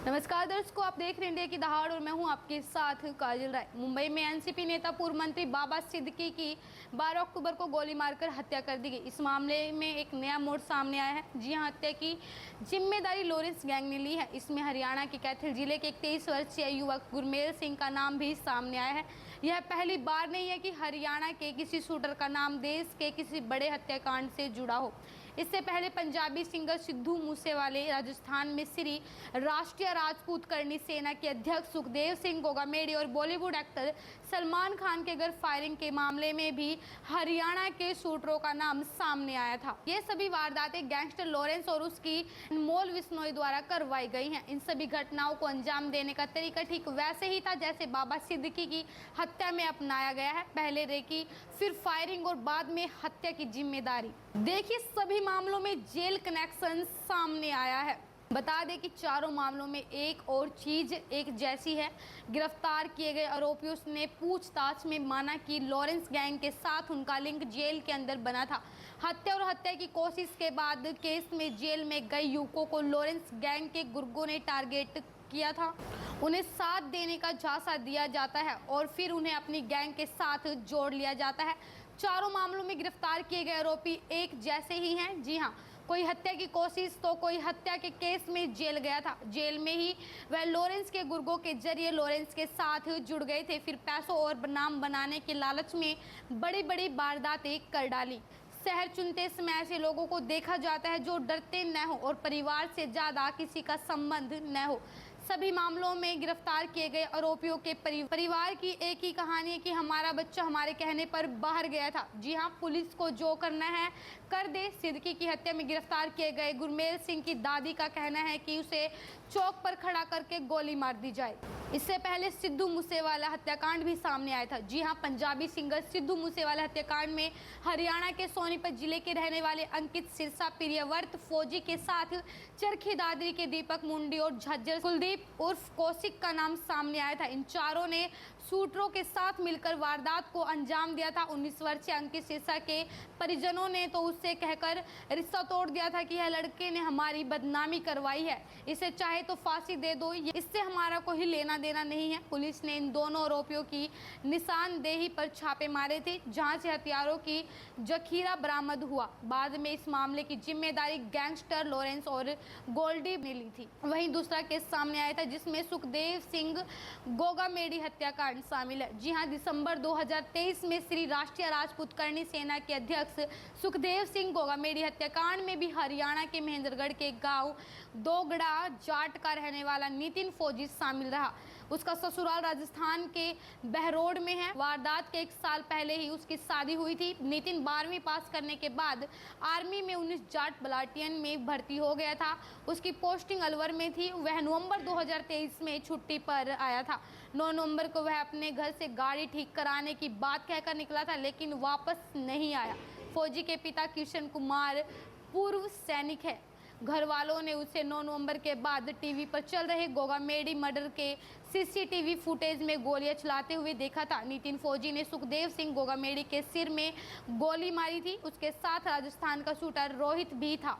नमस्कार दर्शकों, आप देख रहे हैं इंडिया की दहाड़ और मैं हूं आपके साथ काजल राय। मुंबई में एनसीपी नेता पूर्व मंत्री बाबा सिद्दीकी की 12 अक्टूबर को गोली मारकर हत्या कर दी गई। इस मामले में एक नया मोड़ सामने आया है। जी हां, हत्या की जिम्मेदारी लॉरेंस गैंग ने ली है। इसमें हरियाणा के कैथल जिले के एक 23 वर्षीय युवक गुरमेल सिंह का नाम भी सामने आया है। यह पहली बार नहीं है कि हरियाणा के किसी शूटर का नाम देश के किसी बड़े हत्याकांड से जुड़ा हो। इससे पहले पंजाबी सिंगर सिद्धू मूसेवाले, राजस्थान में श्री राष्ट्रीय राजपूत करनी सेना के अध्यक्ष सुखदेव सिंह गोगामेडी और बॉलीवुड एक्टर सलमान खान के घर फायरिंग के मामले में भी हरियाणा के शूटरों का नाम सामने आया था। ये सभी वारदातें गैंगस्टर लॉरेंस और उसकी अनमोल बिश्नोई द्वारा करवाई गई हैं। इन सभी घटनाओं को अंजाम देने का तरीका ठीक वैसे ही था जैसे बाबा सिद्दीकी की हत्या में अपनाया गया है। पहले रेकी, फिर फायरिंग और बाद में हत्या की जिम्मेदारी। देखिए, सभी मामलों में जेल कनेक्शन सामने आया है। बता दें कि चारों मामलों में एक और चीज एक जैसी है। गिरफ्तार किए गए आरोपियों ने पूछताछ में माना कि लॉरेंस गैंग के साथ उनका लिंक जेल के अंदर बना था। हत्या और हत्या की कोशिश के बाद केस में जेल में गए युवकों को लॉरेंस गैंग के गुर्गों ने टारगेट किया था। उन्हें साथ देने का झांसा दिया जाता है और फिर उन्हें अपनी गैंग के साथ जोड़ लिया जाता है। चारों मामलों में गिरफ्तार किए गए आरोपी एक जैसे ही हैं। जी हाँ, कोई हत्या की कोशिश तो कोई हत्या के केस में जेल गया था। जेल में ही वह लॉरेंस के गुर्गों के जरिए लॉरेंस के साथ जुड़ गए थे। फिर पैसों और नाम बनाने के लालच में बड़ी बड़ी वारदातें कर डाली। शहर चुनते समय ऐसे लोगों को देखा जाता है जो डरते न हो और परिवार से ज़्यादा किसी का संबंध न हो। सभी मामलों में गिरफ्तार किए गए आरोपियों के परिवार की एक ही कहानी है कि हमारा बच्चा हमारे कहने पर बाहर गया था। जी हां, पुलिस को जो करना है कर दे। सिद्दीकी की हत्या में गिरफ्तार किए गए गुरमेल सिंह की दादी का कहना है कि उसे चौक पर खड़ा करके गोली मार दी जाए। इससे पहले सिद्धू मूसेवाला हत्याकांड भी सामने आया था। जी हां, पंजाबी सिंगर सिद्धू मूसेवाला हत्याकांड में हरियाणा के सोनीपत जिले के रहने वाले अंकित सिरसा, प्रियव्रत फौजी के साथ चरखी दादरी के दीपक मुंडी और झज्जर कुलदीप उर्फ कौशिक का नाम सामने आया था। इन चारों ने शूटरों के साथ मिलकर वारदात को अंजाम दिया था। 19 वर्षीय अंकित सिरसा के परिजनों ने तो उससे कहकर रिश्ता तोड़ दिया था कि यह लड़के ने हमारी बदनामी करवाई है, इसे चाहे तो फांसी दे दो, इससे हमारा कोई लेना देना नहीं है। पुलिस ने इन दोनों आरोपियों की निशानदेही पर छापे मारे थे, जहां से हथियारों की जखीरा बरामद हुआ। बाद में इस मामले की जिम्मेदारी गैंगस्टर लॉरेंस और गोल्डी ने ली थी। वहीं दूसरा केस सामने आया था जिसमें सुखदेव सिंह गोगामेडी हत्याकांड शामिल है। जी हां, दिसंबर 2023 में श्री राष्ट्रीय राजपूत करनी सेना के अध्यक्ष सुखदेव सिंह गोगामेडी हत्याकांड में भी हरियाणा के महेंद्रगढ़ के गांव दोगड़ा जाट का रहने वाला नितिन फौजी शामिल रहा। उसका ससुराल राजस्थान के बहरोड में है। वारदात के एक साल पहले ही उसकी शादी हुई थी। नितिन 12वीं पास करने के बाद आर्मी में 19 जाट बटालियन में भर्ती हो गया था। उसकी पोस्टिंग अलवर में थी। वह नवंबर 2023 में छुट्टी पर आया था। 9 नवंबर को वह अपने घर से गाड़ी ठीक कराने की बात कहकर निकला था, लेकिन वापस नहीं आया। फौजी के पिता किशन कुमार पूर्व सैनिक है। घर वालों ने उसे 9 नवंबर के बाद टीवी पर चल रहे गोगामेडी मर्डर के सीसीटीवी फुटेज में गोलियां चलाते हुए देखा था। नितिन फौजी ने सुखदेव सिंह गोगामेडी के सिर में गोली मारी थी। उसके साथ राजस्थान का शूटर रोहित भी था।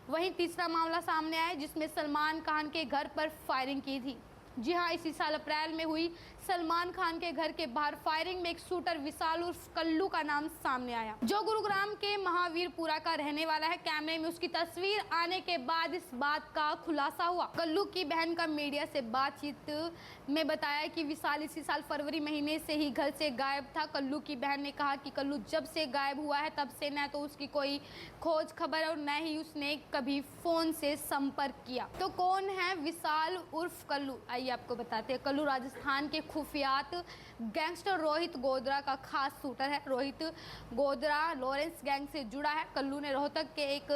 वहीं तीसरा मामला सामने आया जिसमें सलमान खान के घर पर फायरिंग की थी। जी हां, इसी साल अप्रैल में हुई सलमान खान के घर के बाहर फायरिंग में एक शूटर विशाल उर्फ कल्लू का नाम सामने आया, जो गुरुग्राम के महावीरपुरा का रहने वाला है। कैमरे में उसकी तस्वीर आने के बाद इस बात का खुलासा हुआ। कल्लू की बहन का मीडिया से बातचीत में बताया कि विशाल इसी साल फरवरी महीने से ही घर से गायब था। कल्लू की बहन ने कहा कि कल्लू जब से गायब हुआ है तब से न तो उसकी कोई खोज खबर और न ही उसने कभी फोन से संपर्क किया। तो कौन है विशाल उर्फ कल्लू, आइए आपको बताते हैं। कल्लू राजस्थान के खुफियात गैंगस्टर रोहित गोदरा का खास शूटर है। रोहित गोदरा लॉरेंस गैंग से जुड़ा है। कल्लू ने रोहतक के एक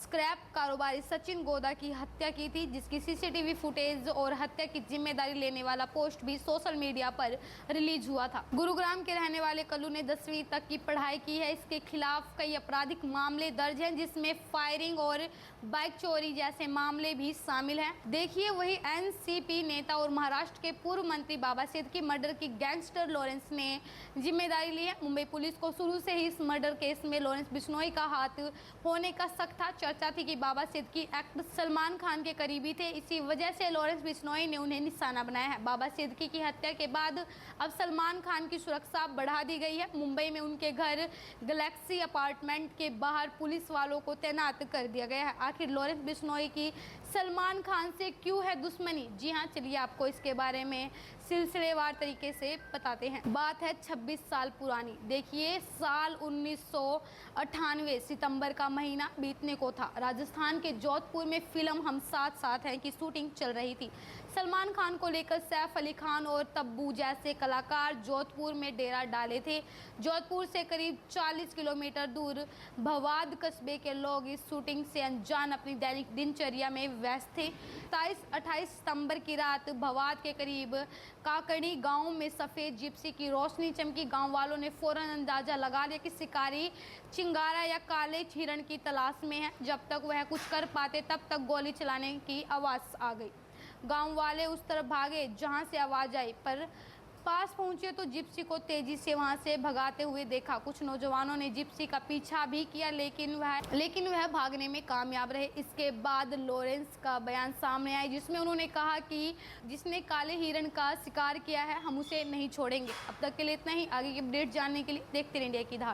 स्क्रैप कारोबारी सचिन गोदा की हत्या की थी, जिसकी सीसीटीवी फुटेज और हत्या की जिम्मेदारी लेने वाला पोस्ट भी सोशल मीडिया पर रिलीज हुआ था। गुरुग्राम के रहने वाले कल्लू ने 10वीं तक की पढ़ाई की है। इसके खिलाफ कई आपराधिक मामले दर्ज हैं, जिसमें फायरिंग और बाइक चोरी जैसे मामले भी शामिल हैं। देखिए, वही एनसीपी नेता और महाराष्ट्र के पूर्व मंत्री बाबा सिद्दीकी मर्डर की गैंगस्टर लॉरेंस ने जिम्मेदारी ली है। मुंबई पुलिस को शुरू से ही इस मर्डर केस में लॉरेंस बिश्नोई का हाथ होने का शक था। चर्चा चर्चा थी कि बाबा सिद्दीकी एक्टर सलमान खान के करीबी थे। इसी वजह से लॉरेंस बिश्नोई ने उन्हें निशाना बनाया है। बाबा सिद्दीकी की हत्या के बाद अब सलमान खान की सुरक्षा बढ़ा दी गई है। मुंबई में उनके घर गैलेक्सी अपार्टमेंट के बाहर पुलिस वालों को तैनात कर दिया गया है। आखिर लॉरेंस बिश्नोई की सलमान खान से क्यों है दुश्मनी? जी हाँ, चलिए आपको इसके बारे में सिलसिलेवार तरीके से बताते हैं। बात है 26 साल पुरानी। देखिए, साल 1998 सितंबर का महीना बीतने को था। राजस्थान के जोधपुर में फिल्म हम साथ साथ हैं की शूटिंग चल रही थी। सलमान खान को लेकर सैफ अली खान और तब्बू जैसे कलाकार जोधपुर में डेरा डाले थे। जोधपुर से करीब 40 किलोमीटर दूर भवाद कस्बे के लोग इस शूटिंग से अनजान अपनी दैनिक दिनचर्या में व्यस्त थे। 27-28 सितंबर की रात भवाद के करीब काकड़ी गांव में सफ़ेद जिप्सी की रोशनी चमकी। गांव वालों ने फौरन अंदाजा लगा लिया कि शिकारी चिंगारा या काले हिरण की तलाश में है। जब तक वह कुछ कर पाते तब तक गोली चलाने की आवाज़ आ गई। गांव वाले उस तरफ भागे जहां से आवाज़ आई, पर पास पहुंचे तो जिप्सी को तेजी से वहां से भगाते हुए देखा। कुछ नौजवानों ने जिप्सी का पीछा भी किया, लेकिन वह भागने में कामयाब रहे। इसके बाद लॉरेंस का बयान सामने आया, जिसमें उन्होंने कहा कि जिसने काले हिरण का शिकार किया है हम उसे नहीं छोड़ेंगे। अब तक के लिए इतना ही। आगे की अपडेट जानने के लिए देखते रहिए इंडिया की धार।